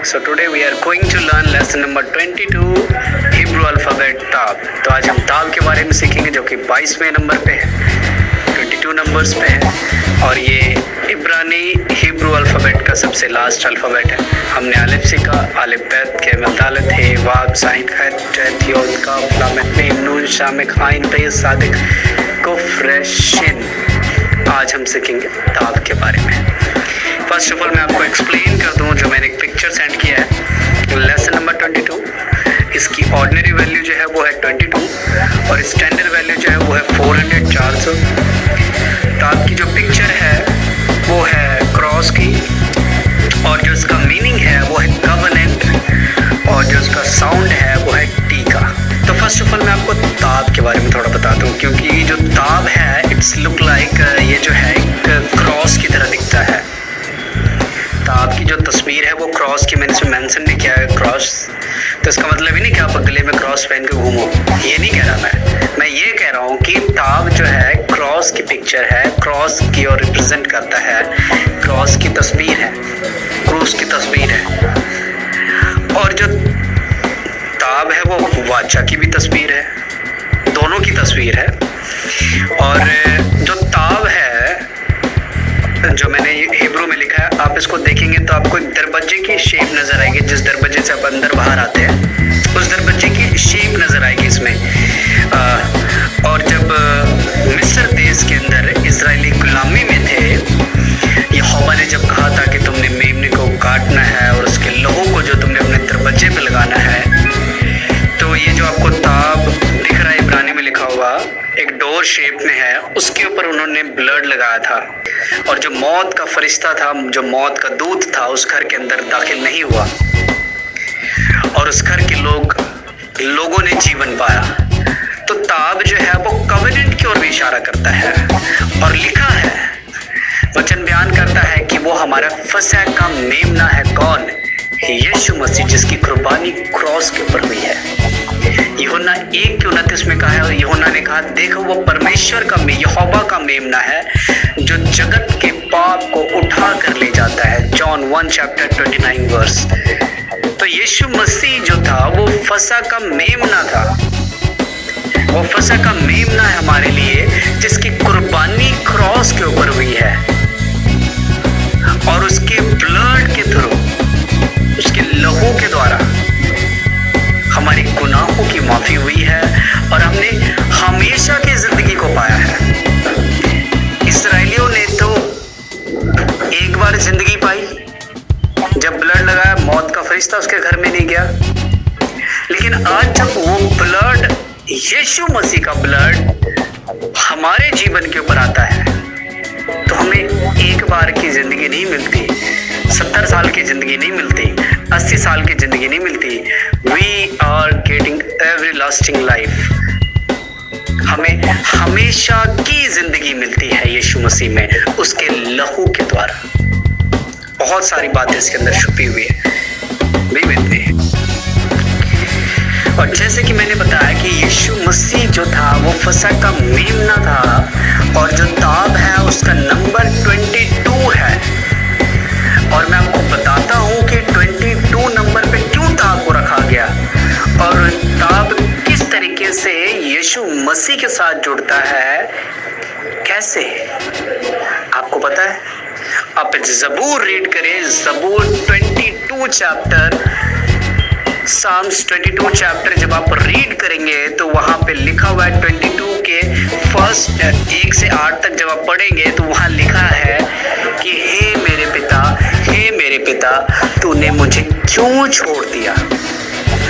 So today we are going to learn lesson number 22 Hebrew alphabet ताब। तो आज हम ताब के बारे में सीखेंगे जो कि 22वें नंबर पे है, 22 नंबर्स पे है और ये इब्रानी हिब्रू अल्फ़ाबेट का सबसे लास्ट अल्फ़ाबेट है। हमने अलिफ सीखा, अलिफ बैत के मदालत है, वाब साइन खैर जैत योद काफ लाम मीम नून शामिक आइन पे सादिक कुफ रेश शिन। आज हम सीखेंगे ताब के बारे में। फर्स्ट ऑफ ऑल मैं आपको एक्सप्लेन कर दूं, जो मैंने एक पिक्चर सेंड किया है लेसन नंबर 22, इसकी ऑर्डिनरी वैल्यू जो है वो है 22 और स्टैंडर्ड वैल्यू जो है वो है 400। ताब की जो पिक्चर है वो है क्रॉस की और जो इसका मीनिंग है वो है कवनेंट और जो इसका साउंड है वो है टी का। तो फर्स्ट ऑफ ऑल मैं आपको ताब के बारे में थोड़ा बता दूं, क्योंकि जो ताब है इट्स लुक लाइक ये जो है एक क्रॉस की तरह दिखता है। ताब की जो तस्वीर है वो क्रॉस की, मैंने इसमें मेंशन नहीं किया है क्रॉस, तो इसका मतलब ही नहीं कि आप गले में क्रॉस पहन के घूमो, ये नहीं कह रहा मैं ये कह रहा हूँ कि ताब जो है क्रॉस की पिक्चर है, क्रॉस की और रिप्रेजेंट करता है, क्रॉस की तस्वीर है, क्रूस की तस्वीर है। और जो ताब है वो वाचा की भी तस्वीर है, दोनों की तस्वीर है। और जो ताब है जो मैंने हिब्रू में लिखा है, आप इसको देखेंगे तो आपको एक दरवाजे की शेप नज़र आएगी, जिस दरवाजे से आप अंदर बाहर आते हैं उस दरवाजे की शेप नज़र आएगी इसमें। और जब मिस्र देश के अंदर इजरायली गुलामी में थे, यहोवा ने जब कहा था कि तुमने मेमने को काटना है और उसके लहू को जो तुमने अपने दरवाजे पे लगाना है, तो ये जो आपको ताब दिख रहा है इब्रानी में लिखा हुआ एक डोर शेप में है, उसके ऊपर उन्होंने ब्लड लगाया था और जो मौत का फरिश्ता था, जो मौत का दूत था, उस घर के अंदर दाखिल नहीं हुआ और उस घर के लोगों ने जीवन पाया। तो ताब जो है वो कवेनेंट की ओर भी इशारा करता है और लिखा है, वचन बयान करता है कि वो हमारा फसह का मेमना है। कौन? यीशु मसीह, जिसकी कुर्बानी क्रॉस के ऊपर हुई है। यूहन्ना 1:29 में कहा है, और यूहन्ना ने कहा देखो वो परमेश्वर का यहोवा का मेमना है जो जगत के पाप को उठा कर ले जाता है। John 1:29 verse. तो यीशु मसीह जो था वो फसह का मेमना था, वो फसह का मेमना है हमारे लिए, जिसकी कुर्बानी क्रॉस के ऊपर हुई है और उसके ब्लड के थ्रू, उसके लहू के द्वारा हमारी गुनाहों की माफ़ी हुई है और हमने हमेशा की ज़िंदगी को पाया है। इस्राएलियों ने तो एक बार ज़िंदगी पाई जब ब्लड लगाया, मौत का फरिश्ता उसके घर में नहीं गया, लेकिन आज जब वो ब्लड, यीशु मसीह का ब्लड हमारे जीवन के ऊपर आता है, तो हमें एक बार की ज़िंदगी नहीं मिलती, 70 साल की ज़िंदगी नहीं मिलती, 80 साल की ज़िंदगी नहीं मिलती। We are getting every lasting life. हमें हमेशा की ज़िंदगी मिलती है यीशु मसीह में, उसके लहू के द्वारा। बहुत सारी बातें इसके अंदर छुपी हुई है भी मिलती है। और जैसे कि मैंने बताया कि यीशु मसीह जो था वो फसह का मेमना था और जो ताब है उसका नंबर 22 है। और मैं आपको बताता हूँ कि 22 नंबर पे क्यों ताब को रखा गया और ताब किस तरीके से यीशु मसीह के साथ जुड़ता है, कैसे, आपको पता है? आप ज़बूर रीड करें, ज़बूर 22 चैप्टर, साम्स 22 चैप्टर जब आप रीड करेंगे तो वहाँ पे लिखा हुआ है 22 के फर्स्ट 1 से 8 तक जब आप पढ़ेंगे तो वहाँ लिखा है कि हे मेरे पिता तूने मुझे क्यों छोड़ दिया।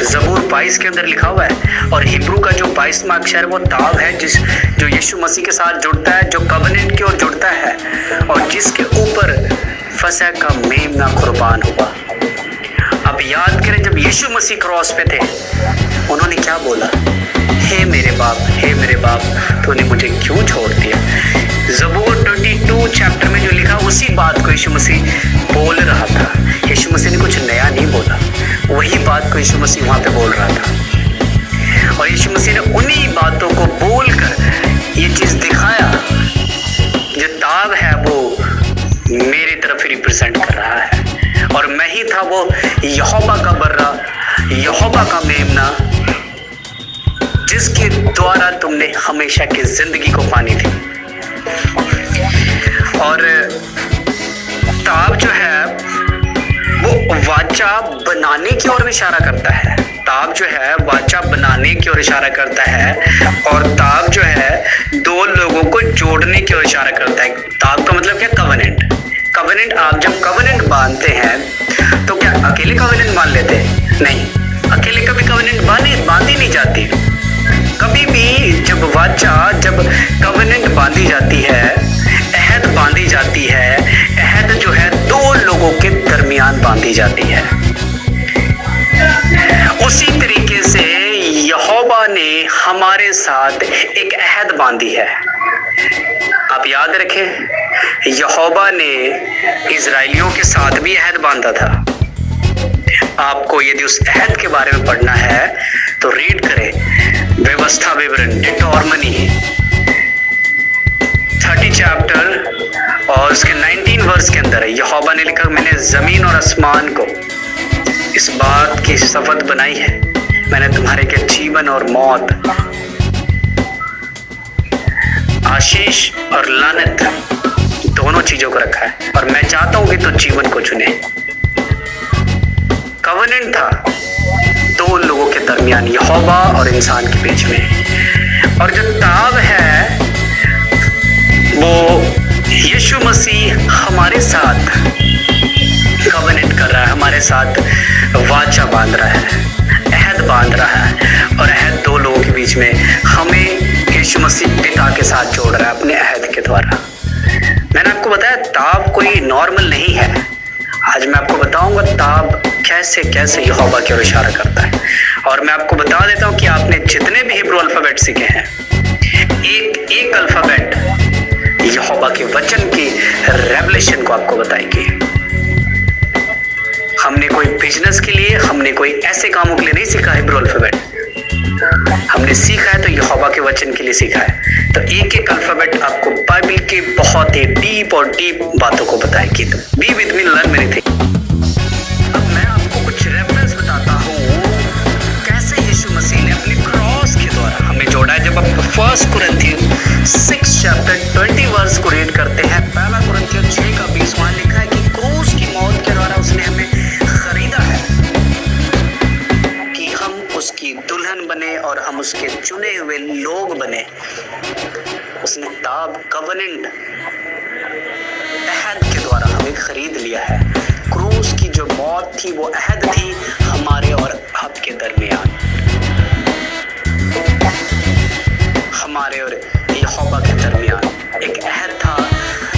ज़बूर 22 के अंदर लिखा हुआ है और हिब्रू का जो 22वां अक्षर है वो ताब है, जो यीशु मसीह के साथ जुड़ता है, जो कवनेंट की ओर जुड़ता है और जिसके ऊपर फसह का मेमना कुर्बान हुआ। अब याद करें, जब यीशु मसीह क्रॉस पे थे उन्होंने क्या बोला? हे मेरे बाप तूने मुझे क्यों छोड़ दिया। ज़बूर 22 चैप्टर में जो लिखा उसी बात को यीशु मसीह बोल रहा था। यीशु मसीह ने कुछ नया नहीं बोला, वही बात को यीशु मसीह वहाँ पे बोल रहा था और यीशु मसीह ने उन्हीं बातों को बोलकर ये चीज़ दिखाया। जो ताब है वो मेरी तरफ रिप्रेजेंट कर रहा है और मैं ही था वो यहोवा का बर्रा, यहोवा का मेमना, जिसके द्वारा तुमने हमेशा की जिंदगी को पानी थी। और ताब जो है वो वाचा बनाने की ओर इशारा करता है। ताब जो है वाचा बनाने की ओर इशारा करता है, और ताब जो है दो लोगों को जोड़ने की ओर इशारा करता है। ताब का मतलब क्या? कवेनेंट। कवेनेंट, आप जब कवेनेंट बांधते हैं तो क्या अकेले कवेनेंट बांध लेते हैं? नहीं, अकेले कभी कवेनेंट बांधी नहीं जाती। कभी भी जब कवेनेंट बांधी जाती है, अहद बांधी जाती है, अहद जो है दो लोगों के दरमियान बांधी जाती है। उसी तरीके से यहोवा ने हमारे साथ एक अहद बांधी है। आप याद रखें, यहोवा ने इजराइलियों के साथ भी अहद बांधा था। आपको यदि उस अहद के बारे में पढ़ना है तो रीड करें व्यवस्था विवरण, डिटोरमनी 30 चैप्टर और उसके 19 वर्स के अंदर है। यहोवा ने लिखा, मैंने जमीन और आसमान को इस बात की शपथ बनाई है, मैंने तुम्हारे के जीवन और मौत, आशीष और लानत दोनों चीजों को रखा है, और मैं चाहता हूं कि तो जीवन को चुने। कवेनेंट था दो लोगों के दरमियान, यहोवा और इंसान के बीच में। और जो ताब है वो यीशु मसीह हमारे साथ कवेनेंट कर रहा है, हमारे साथ वाचा बांध रहा है, अहद बांध रहा है, और अहद दो लोगों के बीच में हमें यीशु मसीह पिता के साथ जोड़ रहा है अपने अहद के द्वारा। मैंने आपको बताया ताब कोई नॉर्मल नहीं है। आज मैं आपको बताऊंगा ताब कैसे कैसे यहोवा की ओर इशारा करता है। और मैं आपको बता देता हूं कि आपने जितने भी हिब्रू अल्फाबेट सीखे हैं, एक एक अल्फाबेट यहोवा के वचन की रेवलेशन को आपको बताएगी। हमने कोई बिजनेस के लिए, हमने कोई ऐसे कामों के लिए नहीं सीखा हिब्रू अल्फाबेट, हमने सीखा है तो यहोवा के वचन के लिए सीखा है। तो एक एक अल्फाबेट आपको बाइबल के बहुत ही डीप और डीप बातों को बताएगी। तो be with me, learn many things. अब मैं आपको कुछ रेफरेंस बताता हूँ कैसे यीशु मसीह ने अपने क्रॉस के द्वारा हमें जोड़ा है। जब आप 1 कुरिन्थियों 6 चैप्टर 20 वर्स को रीड करते हैं, 1 कुरिन्थियों 6 का 20 वहां लिखा है कि क्रूस की मौत के द्वारा उसने हमें खरीदा है कि हम उसकी दुल्हन बने और हम उसके चुने हुए लोग बने। उसने ताब कवेनेंट अहद के द्वारा हमें खरीद लिया है। क्रूस की जो मौत थी वो अहद थी हमारे और आपके दरमियान, हमारे और यहोवा के दरमियान एक अहद था।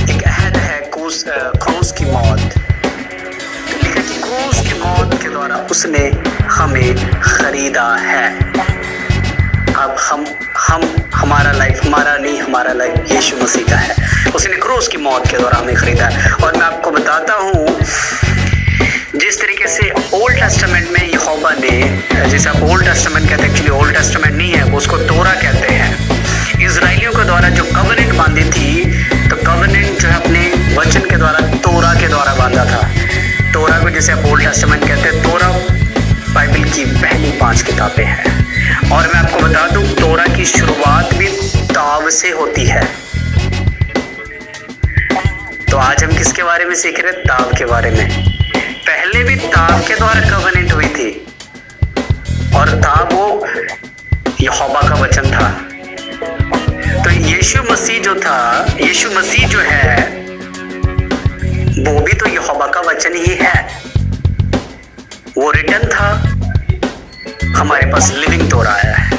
एक अहद है क्रूस की मौत। लिखा कि क्रूस की मौत के द्वारा उसने हमें खरीदा है। अब हमारा लाइफ हमारा नहीं, हमारा लाइफ यीशु मसीह का है। उसने क्रूस की मौत के द्वारा हमें खरीदा है। और मैं आपको बताता हूँ जिस तरीके से ओल्ड टेस्टामेंट में यहोवा ने, जिसे आप ओल्ड टेस्टामेंट कहते हैं, एक्चुअली ओल्ड टेस्टामेंट नहीं है, वो उसको तोरा कहते हैं। इजराइलियों के द्वारा जो कवेनेंट बांधी थी, तो कवेनेंट जो है अपने वचन के द्वारा तोरा के द्वारा बांधा था। तोरा को जैसे आप ओल्ड टेस्टामेंट कहते हैं, तोरा बाइबल की पहली 5 किताबें हैं। और मैं आपको बता दूं तोरा की शुरुआत भी ताब से होती है। तो आज हम किसके बारे में सीख रहे हैं? ताब के बारे में। पहले भी ताब के द्वारा कवेनेंट हुई थी, और ताब वो यहोवा का वचन था। तो यीशु मसीह जो है वो भी तो यहोवा का वचन ही है। वो रिटन था, हमारे पास लिविंग तोरा आया है।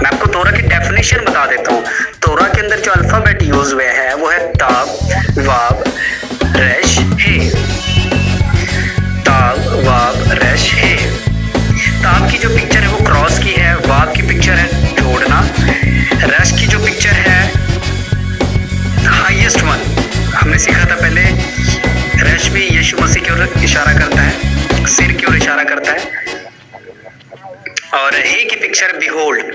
मैं आपको तोरा की डेफिनेशन बता देता हूँ। तोरा के अंदर जो अल्फाबेट यूज हुए हैं वो है ताब, वाव, रेश, हे। ताब, वाव, रेश, हे। ताब की जो पिक्चर है वो क्रॉस की है, वाव की पिक्चर है जोड़ना, रेश की जो पिक्चर है हाईएस्ट वन, हमने सीखा था पहले। रेश भी यीशु मसीह की ओर इशारा करता है, सिर की ओर इशारा करता है। और हे की पिक्चर बिहोल्ड।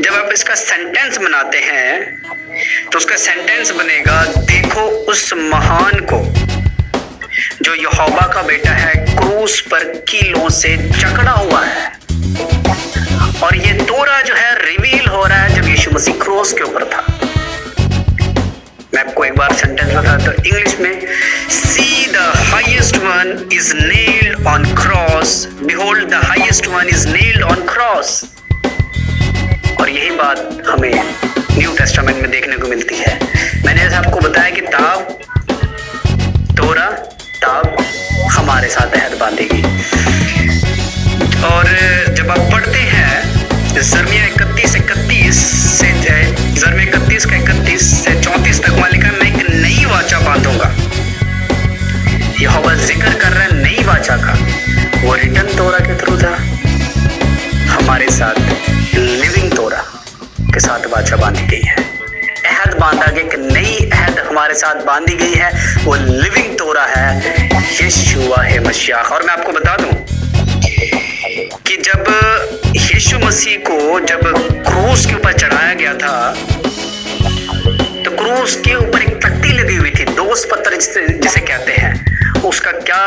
जब आप इसका सेंटेंस बनाते हैं तो उसका सेंटेंस बनेगा, देखो उस महान को जो यहोवा का बेटा है क्रूस पर कीलों से जकड़ा हुआ है। और ये तोरा जो है रिवील हो रहा है जब यीशु मसीह क्रूस के ऊपर था। मैं आपको एक बार सेंटेंस बताता हूं इंग्लिश में। See the highest one is nailed on cross, behold the highest one is nailed on cross. और यही बात हमें न्यू टेस्टामेंट में देखने को मिलती है। मैंने जैसे आपको बताया कि तोरा हमारे साथ अहद बांधेगी। और जब आप पढ़ते हैं जर्मिया 31 का 31 से 34 तक वहां लिखा है, मैं एक नई वाचा बांधूंगा। यहोवा जिक्र कर रहा है नई वाचा का। वो रिटन तोरा के थ्रू था, हमारे साथ लिविंग तोरा के साथ वाचा बांधी गई है। अहद बांधा गया, एक नई अहद हमारे साथ बांधी गई है। वो लिविंग तोरा है, यीशुआ है मसीह। और मैं आपको बता दूं कि जब यीशु मसीह को जब क्रूस के ऊपर चढ़ाया गया था तो क्रूस के ऊपर एक तख्ती लगी हुई थी, दोष पत्र जिसे कहते हैं। उसका क्या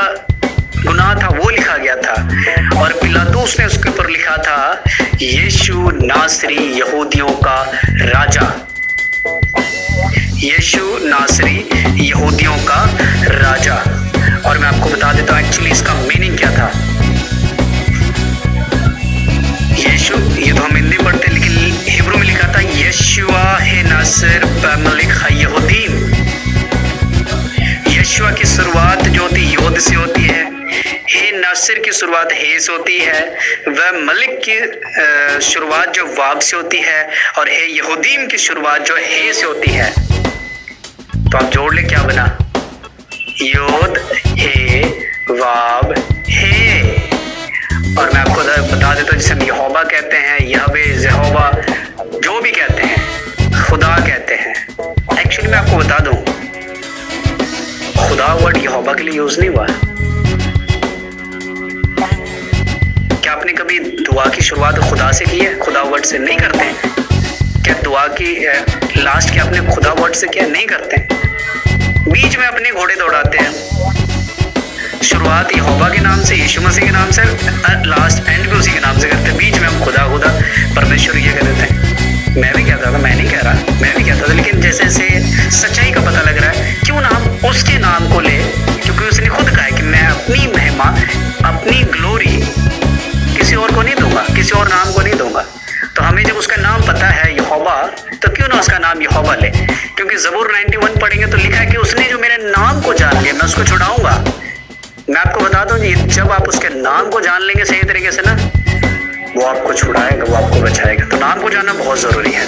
गुनाह था वो लिखा गया था। और पिलातुस ने उसके ऊपर लिखा था यीशु नासरी यहूदियों का राजा। यीशु नासरी यहूदियों का राजा। और मैं आपको बता देता हूं एक्चुअली इसका मीनिंग क्या था। यीशु, ये तो हम हिंदी पढ़ते हैं लेकिन हिब्रू में लिखा था यशुआ है नासिर बमलिक यहूदीम। यशुआ की शुरुआत जो होती है योद से होती है, हे नासिर की शुरुआत हे से होती है, वह मलिक की शुरुआत जो वाब से होती है, और हे यहूदीम की शुरुआत जो हे से होती है। तो आप जोड़ ले क्या बना, योद हे वाब हे। और मैं आपको बता देता हूँ जिसे हम यहोवा कहते हैं, यहवे, यहोवा, जो भी कहते हैं, खुदा कहते हैं। एक्चुअली मैं आपको बता दूं खुदा वर्ड यहोवा के लिए यूज नहीं हुआ। क्या आपने कभी दुआ की शुरुआत खुदा से की है? खुदा वर्ड से नहीं करते हैं। क्या दुआ की लास्ट क्या आपने खुदा वर्ड से किया? नहीं करते। बीच में अपने घोड़े दौड़ाते हैं। शुरुआत यहोवा के नाम से, यीशु मसीह के नाम से, लास्ट एंड भी उसी के नाम से करते हैं। बीच में हम खुदा परमेश्वर ये कह देते हैं। मैं भी कहता था, मैं नहीं कह रहा, मैं भी कहता था, लेकिन जैसे जैसे सच्चाई का पता लग रहा है क्यों ना हम उसके नाम को ले, क्योंकि उसने खुद कहा है कि मैं अपनी महिमा, अपनी ग्लोरी किसी और को नहीं दूंगा, किसी और नाम को नहीं दूंगा। तो हमें जब उसका नाम पता है यहोवा, तो क्यों ना उसका नाम यहोवा ले। क्योंकि ज़बूर 91 पढ़ेंगे तो लिखा है कि उसने जो मेरे नाम को जान लिया मैं उसको छुड़ाऊंगा। मैं आपको बता दूं जी, जब आप उसके नाम को जान लेंगे सही तरीके से ना, वो आपको छुड़ाएगा, वो आपको बचाएगा। तो नाम को जानना बहुत जरूरी है।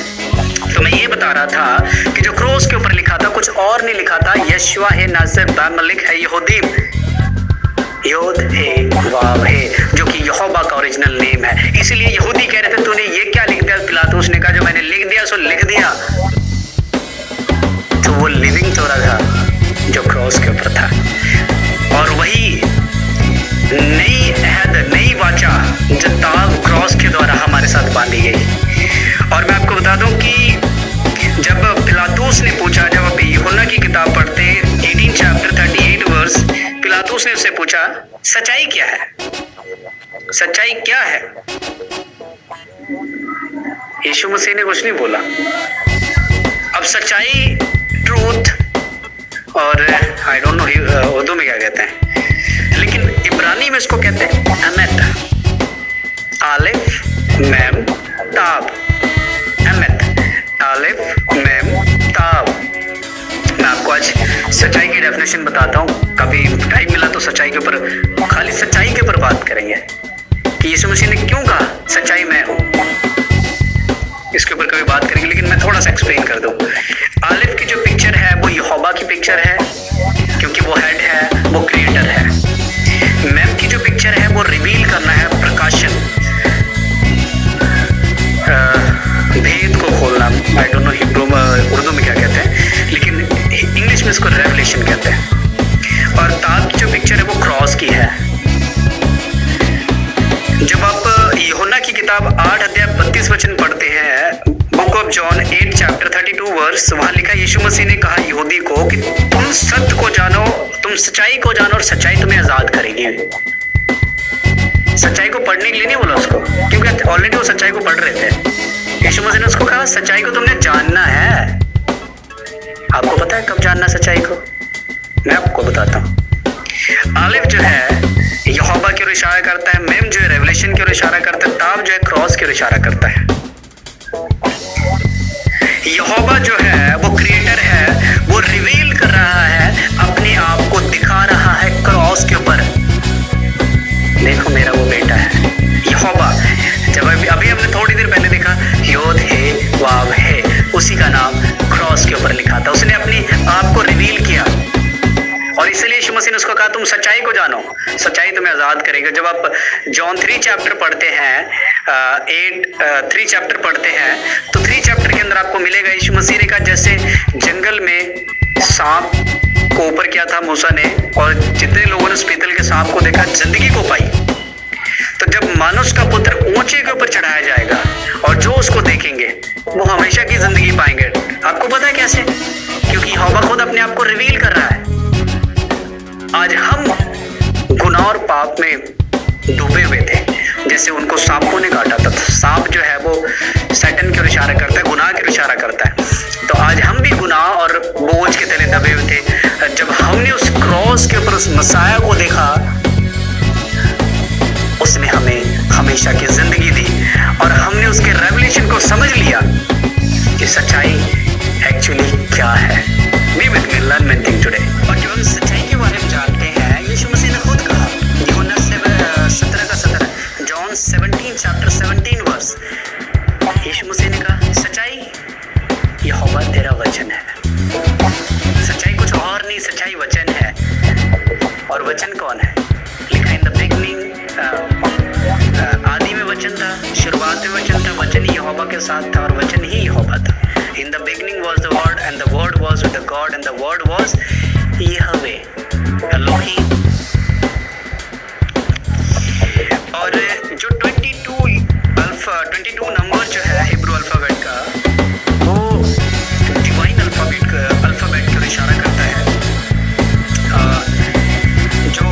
तो मैं ये बता रहा था कि जो क्रोस के ऊपर लिखा था कुछ और नहीं लिखा था, यशुआ है नासिर बमलिक है यहूदीम, योद है वाव है, जो कि यहोवा का ओरिजिनल नेम है। इसलिए यहूदी कह रहे थे तूने ये क्या लिख दिया? पिलातुस ने कहा जो मैंने लिख दिया सो लिख दिया। तो वो लिविंग तोरा था जो क्रॉस के ऊपर था। और वही नई अहद, नई वाचा जो ताब क्रॉस के द्वारा हमारे साथ बांधी गई। और मैं आपको बता दूं कि जब पिलातुस ने पूछा, जब आप यूहन्ना की किताब पढ़ते 18 चैप्टर 38 वर्स, पिलातुस ने उससे पूछा सच्चाई क्या है, सच्चाई क्या है? यीशु मसीह ने कुछ नहीं बोला। अब सच्चाई, ट्रूथ, और आई डोंट नो उर्दू में क्या कहते हैं, लेकिन इब्रानी में इसको कहते हैं अमेत, आलिफ मेम ताब, अमेत, आलिफ मेम ताब। मैं आपको आज सच्चाई की डेफिनेशन बताता हूँ। कभी टाइम मिला तो सच्चाई के ऊपर, खाली सच्चाई के ऊपर बात करेंगे कि यीशु मसीह ने क्यों कहा सच्चाई मैं हूँ, इसके ऊपर कभी बात करेंगे। लेकिन मैं थोड़ा सा एक्सप्लेन कर दूं। आलिफ की जो पिक्चर है वो यहोवा की पिक्चर है, क्योंकि वो हेड है, वो क्रिएटर है। मैम की जो पिक्चर है वो रिवील करना है, प्रकाशन, भेद को खोलना। आई डोंट नो हिब्रू में, उर्दू में क्या कहते हैं, लेकिन इंग्लिश में इसको रेवलेशन कहते हैं। और ताब की जो पिक्चर है वो क्रॉस की है। जब आप यूहन्ना की किताब 8 अध्याय 32 वचन पढ़ते हैं, book of John 8 chapter 32 verse, वहां लिखा यीशु मसीह ने कहा यहूदी को कि तुम सत्य को जानो, तुम सच्चाई को जानो और सच्चाई तुम्हें आजाद करेगी। सच्चाई को पढ़ने के लिए नहीं बोला उसको, क्योंकि ऑलरेडी वो सच्चाई को पढ़ रहे थे। यीशु मसीह ने उसको कहा सच्चाई को तुमने जानना है। आपको पता है कब जानना सच्चाई को? मैं आपको बताता हूँ। आलिफ जो है यहोवा की ओर इशारा करता है, मेम जो है रेवलेशन की ओर इशारा करता है, ताब जो है क्रॉस की ओर इशारा करता है। यहोवा जो है वो क्रिएटर है, वो रिवील कर रहा है, अपने आप को दिखा रहा है क्रॉस के ऊपर। देखो मेरा वो बेटा है यहोवा। जब अभी हमने थोड़ी देर पहले देखा योद है वाव है, उसी का नाम क्रॉस के ऊपर लिखा था। उसने अपने आप को रिवील किया और इसलिए यीशु मसीह ने उसको कहा तुम सच्चाई को जानो, सच्चाई तुम्हें आजाद करेगी। जब आप जॉन 3 चैप्टर पढ़ते हैं, 3 चैप्टर पढ़ते हैं, तो 3 चैप्टर के अंदर आपको मिलेगा यीशु मसीह ने कहा जैसे जंगल में सांप को ऊपर किया था मूसा ने, और जितने लोगों ने उस पीतल के सांप को देखा जिंदगी को पाई। तो जब मनुष्य का पुत्र ऊंचे के ऊपर चढ़ाया जाएगा और जो उसको देखेंगे वो हमेशा की जिंदगी पाएंगे। आपको पता है कैसे? क्योंकि यहोवा खुद अपने आप को रिवील कर रहा है। आज हम गुनाह और पाप में डूबे हुए थे, जैसे उनको सांपों ने काटा था। सांप जो है वो शैतान की ओर इशारा करता है, गुनाह की ओर इशारा करता है। तो आज हम भी गुनाह और बोझ के तले दबे हुए थे। जब हमने उस क्रॉस के ऊपर उस मसाया को देखा, उसने हमें हमेशा की जिंदगी दी और हमने उसके रेवलेशन को समझ लिया कि सच्चाई एक्चुअली क्या है। We will learn many things today. और जब हम सच्चाई के बारे में जानते हैं, यीशु मसीह ने खुद कहा, यूहन्ना 17 जॉन 17 चैप्टर 17 वर्स, यीशु मसीह ने कहा सच्चाई यहोवा तेरा वचन है। सच्चाई कुछ और नहीं, सच्चाई वचन है। और वचन कौन है? लिखा इन द बिगनिंग, आदि में वचन था, शुरुआत में वचन था, वचन ही यहोवा के साथ था और वचन ही यहोवा था। In the beginning was the word and the word was with the God and the word was Yahweh, Elohim। और जो 22 नंबर जो है हिब्रू अल्फाबेट का, वो डिवाइन अल्फाबेट की ओर इशारा करता है, जो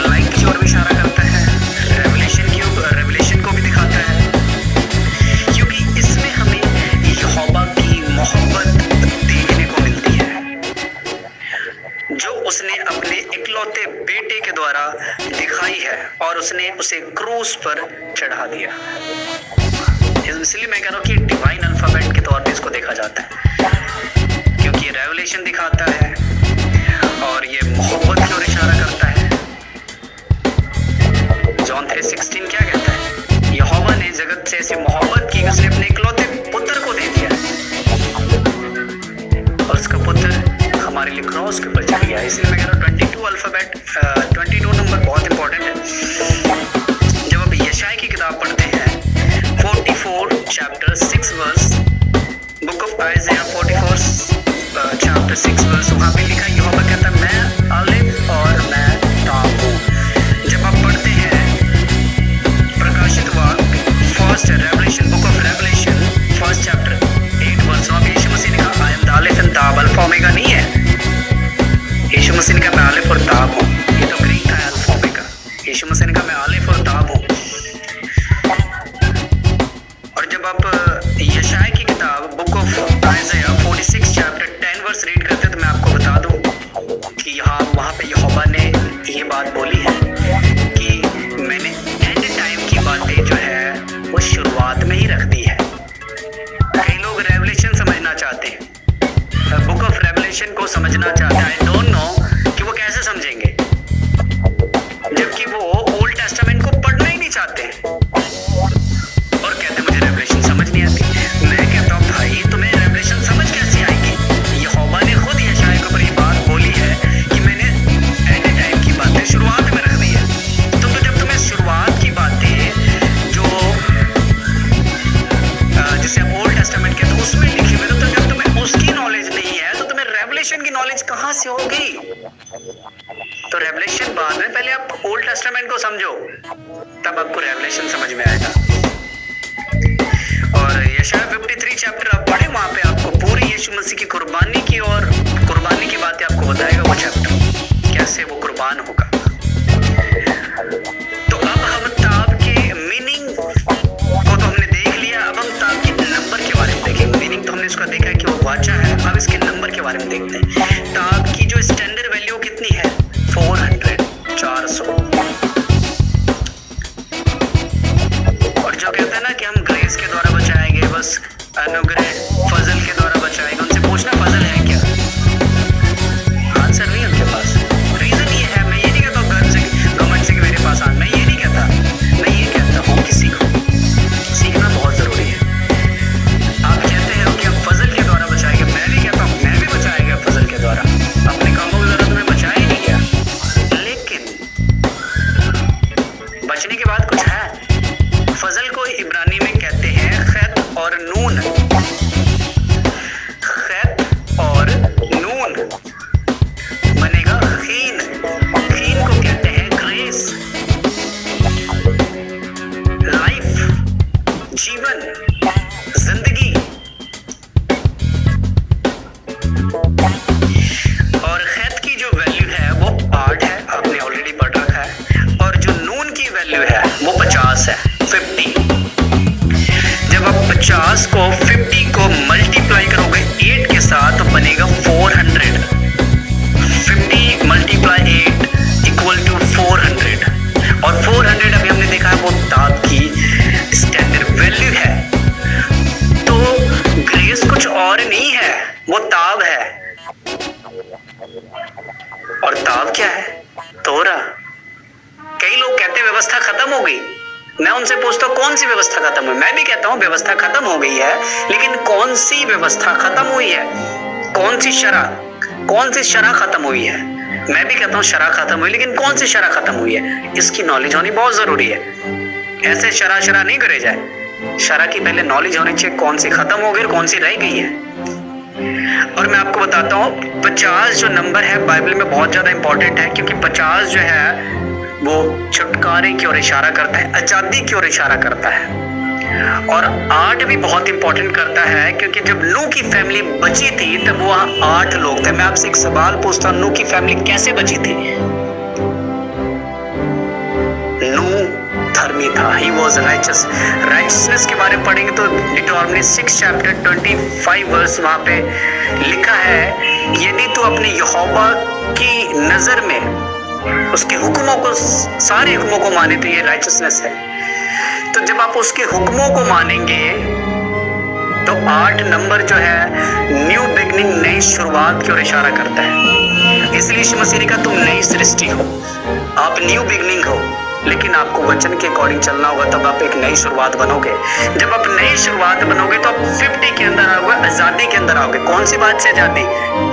लाइट की ओर भी इशारा करता है, रेवलेशन को भी दिखाता है। क्योंकि इसमें हमें यहोवा की मोहब्बत देखने को मिलती है, जो उसने अपने इकलौते बेटे के द्वारा दिखाई है और उसने उसे क्रूस पर चढ़ा दिया। इसलिए मैं कह रहा हूँ कि डिवाइन अल्फाबेट के तौर पे इसको देखा जाता है, क्योंकि ये रेवलेशन दिखाता है और ये मोहब्बत की ओर इशारा करता है। जॉन 3:16 क्या कहता है? यहोवा ने जगत से ऐसी मोहब्बत की कि उसने अपने इकलौते पुत्र को दे दिया और उसका पुत्र हमारे लिए क्रॉस के ऊपर चढ़ गया। इसलिए मैं कह रहा हूँ 22 अल्फाबेट, 22 नंबर बहुत इंपॉर्टेंट है। जब आप यशाया की किताब पढ़ते हैं 44 chapter 6 verse, book of Isaiah 44 chapter 6 verse, वहाँ पे लिखा यहोवा कहता है मैं आलिफ और मैं ताब हूँ। जब आप पढ़ते हैं प्रकाशित वाक्य first Revelation, book of Revelation first chapter 8 verse, वहाँ पे यीशु मसीह ने कहा I am the aleph and tav. Alpha omega नहीं है, यीशु मसीह ने कहा मैं आलिफ और ताब हूँ। ये तो ग्रीक था अल्फा ओमेगा। यीशु मसीह ने कहा मैं आलिफ और ताब हूँ। और जब आप यशाया की किताब book of Isaiah 46 chapter 10 verse read करते हैं, तो मैं आपको बता दूं कि यहाँ वहाँ पे यहोवा ने ये बात बोली है कि मैंने एंड टाइम की बातें जो है वो शुरुआत में ही रख दी है। कई लोग रेवलेशन समझना चाहते हैं, बुक ऑफ रेवलेशन को समझना चाहते हैं। आई डोंट नो कि वो कैसे समझेंगे, जबकि वो ओल्ड टेस्टामेंट को पढ़ना ही नहीं चाहते और कहते मुझे रेवलेशन समझ नहीं आती। मैं कहता हूँ भाई तुम्हें रेवलेशन समझ कैसे आएगी? यहोवा ने खुद यशाया के ऊपर ये बात बोली है कि मैंने एंड टाइम की बातें शुरुआत में रख दी है। तो जब तुम्हें शुरुआत की बातें जो जिसे आप ओल्ड टेस्टामेंट कहते हैं उसमें लिखी हुई, तो जब तुम्हें उसकी नॉलेज नहीं है तो तुम्हें रेवलेशन की नॉलेज कहाँ से होगी? तो रेवलेशन बाद में, पहले आप ओल्ड टेस्टामेंट को समझो, तब आपको रेवलेशन समझ में आएगा। और यशायाह 53 चैप्टर आप पढ़े, वहां पे आपको पूरी यीशु मसीह की कुर्बानी की और कुर्बानी की बातें आपको बताएगा वो चैप्टर, कैसे वो कुर्बान होगा। तो अब हम ताब के मीनिंग को तो हमने देख लिया, अब हम ताब के नंबर के बारे में देखेंगे। मीनिंग तो हमने इसका देखा कि वो वाचा है, अब इसके नंबर के बारे में देखते हैं। ताब की जो स्टैंडर्ड वैल्यू कितनी है? 400, 400। और जो कहते हैं ना कि हम ग्रेस के द्वारा बचाएंगे, बस अनुग्रह फजल के द्वारा बचाएंगे, उनसे पूछना फजल है क्या? आंसर नहीं है उनके पास। रीजन ये है, मैं ये नहीं कहता गवर्नमेंट से कि मेरे पास मैं ये नहीं कहता, मैं ये कहता हूँ कि सीखो, सीखना बहुत जरूरी है। आप कहते हो कि हम फजल के द्वारा बचाएंगे, मैं भी कहता हूँ मैं भी बचाएगा फजल के द्वारा, अपने कामों की जरूरत में बचाया ही नहीं गया, लेकिन बचने के बाद कुछ है। फजल को इब्रानी में कहते हैं खैत और नून, खैत और नून बनेगा खीन, खीन को कहते हैं ग्रेस, लाइफ, जीवन, जिंदगी। और खैत की जो वैल्यू है वो 8 है, आपने ऑलरेडी पढ़ रखा है, और जो नून की वैल्यू है वो 50 है, 50। जब आप 50 को 50 को मल्टीप्लाई करोगे 8 के साथ तो बनेगा 400। 50 मल्टीप्लाई 8 इक्वल टू 400, और 400 अभी हमने देखा है वो ताब की स्टैंडर्ड वैल्यू है। तो ग्रेस कुछ और नहीं है, वो ताब है। और ताब क्या है? तोरा। कई लोग कहते हैं व्यवस्था खत्म हो गई, मैं उनसे पूछता हूँ कौन सी व्यवस्था खत्म हुई? मैं भी कहता हूँ व्यवस्था खत्म हो गई है, लेकिन कौन सी व्यवस्था खत्म हुई है? कौन सी शरह खत्म हुई है? मैं भी कहता हूँ शरह खत्म हुई, लेकिन कौन सी शरह खत्म हुई है? इसकी नॉलेज होनी बहुत जरूरी है। ऐसे शरह नहीं करे जाए, शरह की पहले नॉलेज होनी चाहिए, कौन सी खत्म हो गई और कौन सी रह गई है। और मैं आपको बताता हूँ 50 जो नंबर है बाइबल में बहुत ज्यादा इंपॉर्टेंट है, क्योंकि 50 जो है वो छुटकारे की ओर इशारा करता है, आजादी की ओर इशारा करता है। और 8 भी बहुत इंपॉर्टेंट करता है, क्योंकि जब नूह की फैमिली बची थी तब वहां 8 लोग थे। मैं आपसे एक सवाल पूछता हूं, नूह की फैमिली कैसे बची थी? नूह धर्मी था, ही वॉज राइचस। राइचसनेस के बारे में पढ़ेंगे तो डिटोरमी 6 चैप्टर 25 वर्स वहां पे लिखा है, यदि तू अपने यहोवा की नजर में उसके हुक्मों को, सारे हुक्मों को माने तो ये राइचसनेस है। तो जब आप उसके हुक्मों को मानेंगे तो 8 नंबर जो है न्यू बिगनिंग, नई शुरुआत की ओर इशारा करता है। इसलिए यीशु मसीह ने कहा तुम नई सृष्टि हो, आप न्यू बिगनिंग हो, लेकिन आपको वचन के अकॉर्डिंग चलना होगा, तब आप एक नई शुरुआत बनोगे। जब आप नई शुरुआत बनोगे तो आप 50 के अंदर आओगे, आजादी के अंदर आओगे। कौन सी बात से आजादी?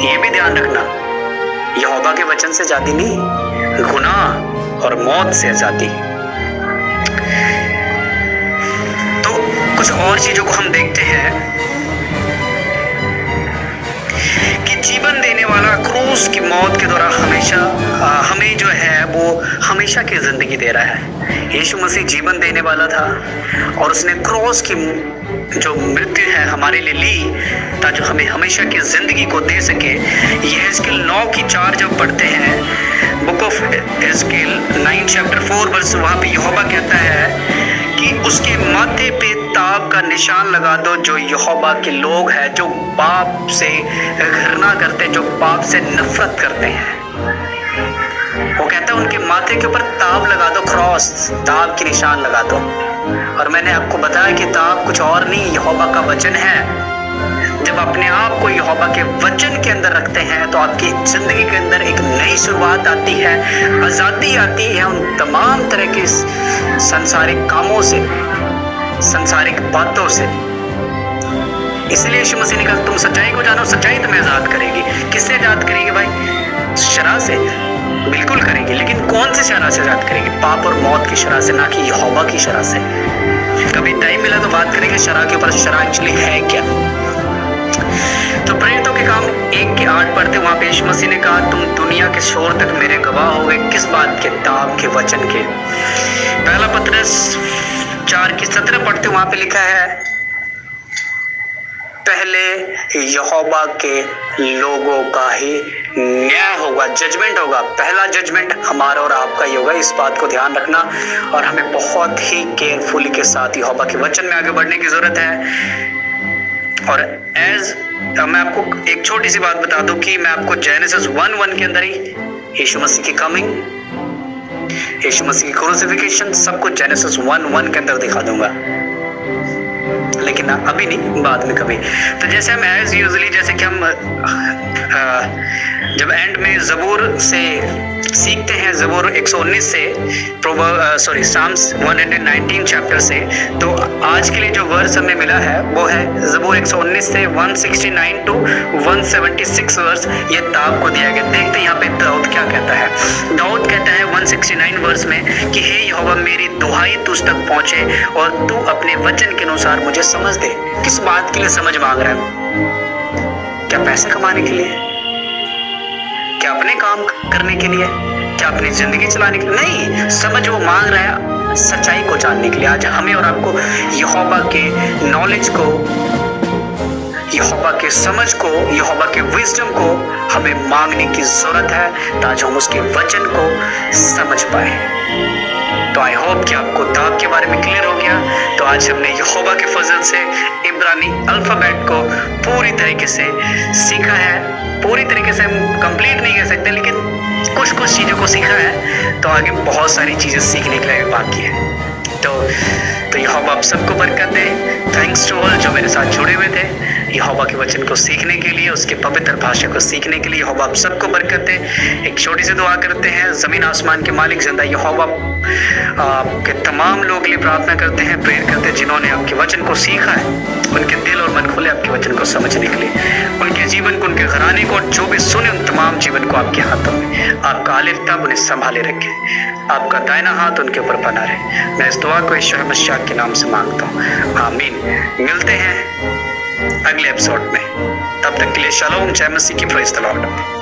ये भी ध्यान रखना, यहोवा के वचन से आजादी नहीं, गुनाह और मौत से आजादी। तो कुछ और चीजों को हम देखते हैं कि जीवन देने वाला क्रूस की मौत के द्वारा हमेशा हमें जो है वो हमेशा की जिंदगी दे रहा है। यीशु मसीह जीवन देने वाला था और उसने क्रॉस की जो मृत्यु है हमारे लिए ली, ताकि हमें हमेशा की जिंदगी को दे सके। यह एस्केल 9 की 4 जब पढ़ते हैं, book of Ezekiel 9 chapter 4 verse, वहां पे यहोवा कहता है कि उसके माथे पे ताब का निशान लगा दो। जो यहोवा के लोग हैं, जो पाप से घृणा करते हैं, जो पाप से नफरत करते हैं, वो कहता है उनके माथे के ऊपर ताब लगा दो, क्रॉस, ताब की निशान लगा दो। और मैंने आपको बताया कि ताब कुछ और नहीं, यहोवा का वचन है। जब अपने आप को यहोवा के वचन के अंदर रखते हैं तो आपकी जिंदगी के अंदर एक नई शुरुआत आती है, आजादी आती है उन तमाम तरह के सांसारिक कामों से, सांसारिक बातों से। इसलिए यीशु मसीह ने कहा तुम सच्चाई को जानो, सच्चाई तुम्हें आजाद करेगी। किससे आजाद करेगी भाई? शराब से, बिल्कुल करेगी, लेकिन कौन से शराब से आजाद करेगी? पाप और मौत की शराब से, ना कि यहोवा की शराब से। कभी टाइम मिला तो बात करेंगे शराब के ऊपर, शराब एक्चुअली है क्या। तो प्रेरितों के काम 1 के 8 पढ़ते, वहां पे यीशु मसीह ने कहा तुम दुनिया के छोर तक मेरे गवाह होगे। किस बात के? ताब के वचन के। पहला पत्रस 4 की 17 पढ़ते, वहां पे लिखा है पहले यहोवा के लोगों का ही न्याय होगा, जजमेंट होगा। पहला जजमेंट हमारा और आपका ही होगा। इस बात को ध्यान रखना और हमें बहुत ही केयरफुली के साथ यहोवा के वचन में आगे बढ़ने की जरूरत है। और मैं आपको एक छोटी सी बात बता दूं कि मैं आपको जेनेसिस 1:1 के अंदर ही यीशु मसीह की कमिंग, यीशु मसीह की क्रूसिफिक्शन सब कुछ जेनेसिस 1:1 के अंदर दिखा दूंगा, लेकिन अभी नहीं, बाद में कभी। तो जैसे हम एज यूजुअली, जैसे कि हम जब एंड में ज़बूर से सीखते हैं, ज़बूर 119 से, साम्स 119 चैप्टर से, तो आज के लिए जो वर्स हमें मिला है वो है ज़बूर 119 से 169 टू 176 वर्स, ये दाऊद को दिया गया। देखते हैं यहाँ पे दाऊद क्या कहता है। दाऊद कहता है 169 वर्स में कि हे यहोवा, मेरी दुहाई तुझ तक पहुंचे और तू अपने वचन के अनुसार मुझे समझ दे। किस बात के लिए समझ मांग रहा है? क्या पैसे कमाने के लिए? क्या अपने काम करने के लिए? क्या अपनी जिंदगी चलाने के लिए? नहीं, समझ वो मांग रहा है सच्चाई को जानने के लिए। आज हमें और आपको यहोवा के नॉलेज को, यहोवा के समझ को, यहोवा के विजडम को हमें मांगने की जरूरत है ताकि हम उसके वचन को समझ पाए। तो आई होप कि आपको दाऊद के बारे में क्लियर हो गया। तो आज हमने यहोवा के फजल से इब्रानी अल्फाबेट को पूरी तरीके से सीखा है। पूरी तरीके से हम कंप्लीट नहीं कह सकते, लेकिन कुछ कुछ चीज़ों को सीखा है। तो आगे बहुत सारी चीज़ें सीखने के लिए बाकी है। तो यहोवा आप सबको बरकत दे। थैंक्स टू ऑल जो मेरे साथ जुड़े हुए थे यहोवा के वचन को सीखने के लिए, उसके पवित्र भाषा को सीखने के लिए। यहोवा आप सबको बरकत दे। एक छोटी सी दुआ करते हैं। ज़मीन आसमान के मालिक जिंदा यहोवा, आपके तमाम लोगों के लिए प्रार्थना करते हैं, प्रेयर करते हैं जिन्होंने आपके वचन को सीखा है, उनके दिल और मन खुले आपके वचन को समझने के लिए, उनके जीवन को, उनके घराने को, जो भी सुने उन तमाम जीवन को आपके हाथों में, आपका आलिफ तब उन्हें संभाले रखे, आपका दाहिना हाथ उनके ऊपर बना रहे। मैं इस दुआ को यीशु मसीह के नाम से मांगता हूँ, आमीन। मिलते हैं अगले एपिसोड में, तब तक के लिए शालोम, जय मसीह की, प्रेज़ द लॉर्ड।